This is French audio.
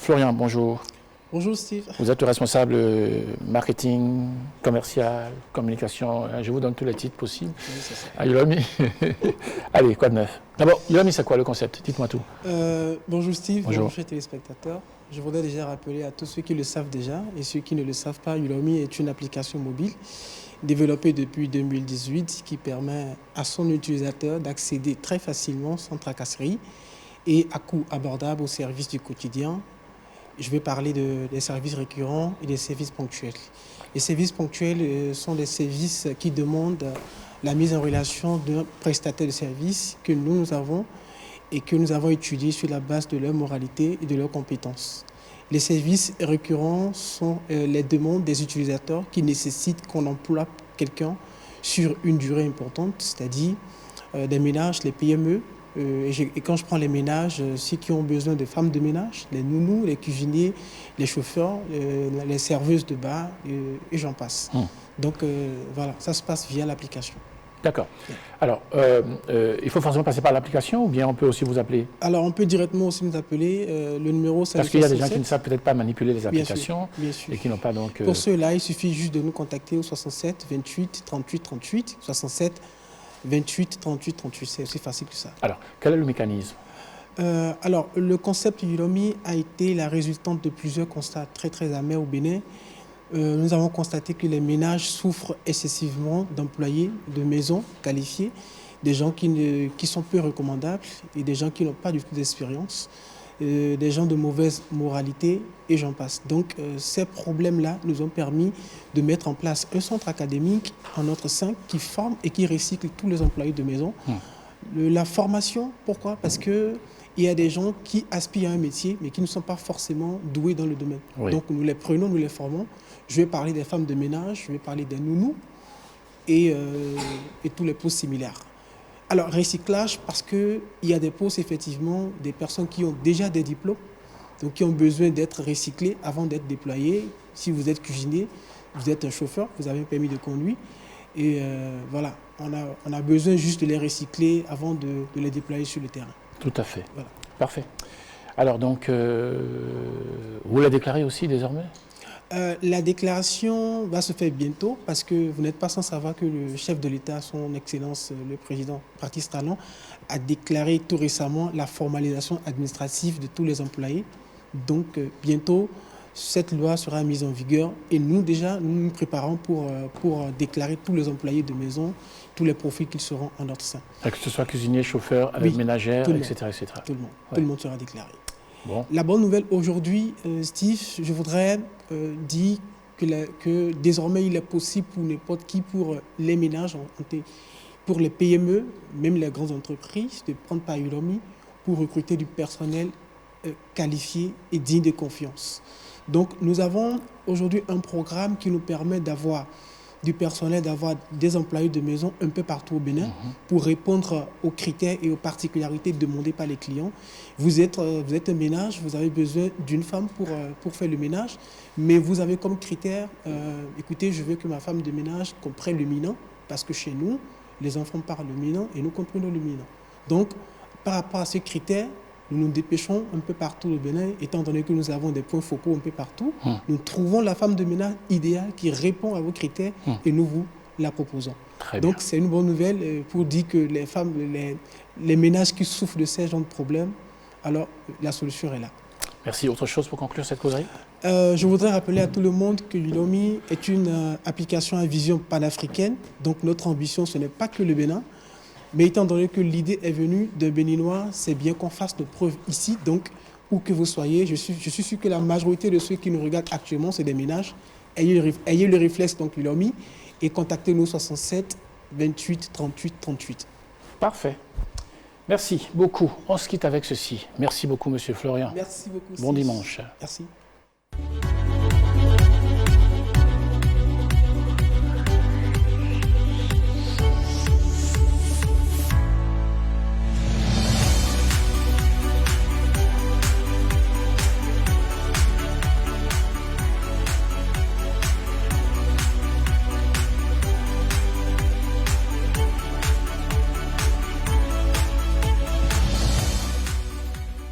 Florian, bonjour. Bonjour Steve. Vous êtes le responsable marketing, commercial, communication. Je vous donne tous les titres possibles. Oui, c'est ça. Ah, Youlami. Allez, quoi de neuf? D'abord, Youlami, c'est quoi le concept? Dites-moi tout. Bonjour Steve, Bonjour chers téléspectateurs. Je voudrais déjà rappeler à tous ceux qui le savent déjà et ceux qui ne le savent pas, Youlami est une application mobile développée depuis 2018 qui permet à son utilisateur d'accéder très facilement, sans tracasserie et à coût abordable aux services du quotidien. Je vais parler des services récurrents et des services ponctuels. Les services ponctuels sont des services qui demandent la mise en relation d'un prestataire de service que nous avons et que nous avons étudié sur la base de leur moralité et de leurs compétences. Les services récurrents sont les demandes des utilisateurs qui nécessitent qu'on emploie quelqu'un sur une durée importante, c'est-à-dire des ménages, les PME. Et quand je prends les ménages, ceux qui ont besoin de femmes de ménage, les nounous, les cuisiniers, les chauffeurs, les serveuses de bar, et j'en passe. Donc voilà, ça se passe via l'application. D'accord. Alors, il faut forcément passer par l'application ou bien on peut aussi vous appeler? Alors, on peut directement aussi nous appeler. Le numéro, c'est Parce qu'il y a des gens qui ne savent peut-être pas manipuler les applications bien sûr. Et qui n'ont pas donc... Pour ceux-là, il suffit juste de nous contacter au 67 28 38 38, 67 28 38 38, c'est aussi facile que ça. Alors, quel est le mécanisme? Alors, le concept Youlami a été la résultante de plusieurs constats très amers au Bénin. Nous avons constaté que les ménages souffrent excessivement d'employés de maisons qualifiés, des gens qui sont peu recommandables et des gens qui n'ont pas du tout d'expérience, des gens de mauvaise moralité et j'en passe. Donc ces problèmes-là nous ont permis de mettre en place un centre académique en notre sein qui forme et qui recycle tous les employés de maison. La formation, pourquoi? Parce que il y a des gens qui aspirent à un métier, mais qui ne sont pas forcément doués dans le domaine. Oui. Donc nous les prenons, nous les formons. Je vais parler des femmes de ménage, je vais parler des nounous et tous les postes similaires. Alors recyclage, parce qu'il y a des postes, effectivement, des personnes qui ont déjà des diplômes, donc qui ont besoin d'être recyclés avant d'être déployés. Si vous êtes cuisinier, vous êtes un chauffeur, vous avez un permis de conduire. Et voilà, on a besoin juste de les recycler avant de les déployer sur le terrain. Tout à fait. Voilà. Parfait. Alors donc, vous la déclarez aussi désormais? La déclaration va se faire bientôt parce que vous n'êtes pas sans savoir que le chef de l'État, son Excellence le Président Patrice Talon, a déclaré tout récemment la formalisation administrative de tous les employés. Donc bientôt, cette loi sera mise en vigueur et nous déjà, nous nous préparons pour déclarer tous les employés de maison, tous les profils qui seront en notre sein. Que ce soit cuisinier, chauffeur, Oui, ménagère, tout le etc., etc. Tout le monde, Ouais. tout le monde sera déclaré. Bon. La bonne nouvelle aujourd'hui, Steve, je voudrais dire que désormais il est possible pour n'importe qui, pour les ménages, pour les PME, même les grandes entreprises, de prendre par Youlami pour recruter du personnel qualifié et digne de confiance. Donc nous avons aujourd'hui un programme qui nous permet d'avoir du personnel, d'avoir des employés de maison un peu partout au Bénin pour répondre aux critères et aux particularités demandées par les clients. Vous êtes un ménage, vous avez besoin d'une femme pour faire le ménage, mais vous avez comme critère, écoutez, je veux que ma femme de ménage comprenne le minant, parce que chez nous, les enfants parlent le minant et nous comprenons le minant. Donc, par rapport à ces critères, nous nous dépêchons un peu partout au Bénin, étant donné que nous avons des points focaux un peu partout. Nous trouvons la femme de ménage idéale qui répond à vos critères et nous vous la proposons. Très bien. Donc c'est une bonne nouvelle pour dire que les femmes, les ménages qui souffrent de ces genres de problèmes, alors la solution est là. Merci. Autre chose pour conclure cette causerie? Je voudrais rappeler à tout le monde que Youlami est une application à vision panafricaine. Donc notre ambition, ce n'est pas que le Bénin. Mais étant donné que l'idée est venue d'un Béninois, c'est bien qu'on fasse nos preuves ici. Donc, où que vous soyez, je suis sûr que la majorité de ceux qui nous regardent actuellement, c'est des ménages. Ayez le réflexe, donc Youlami, et contactez-nous 67 28 38 38. Parfait. Merci beaucoup. On se quitte avec ceci. Merci beaucoup, Monsieur Florian. Merci beaucoup. Bon dimanche. Merci.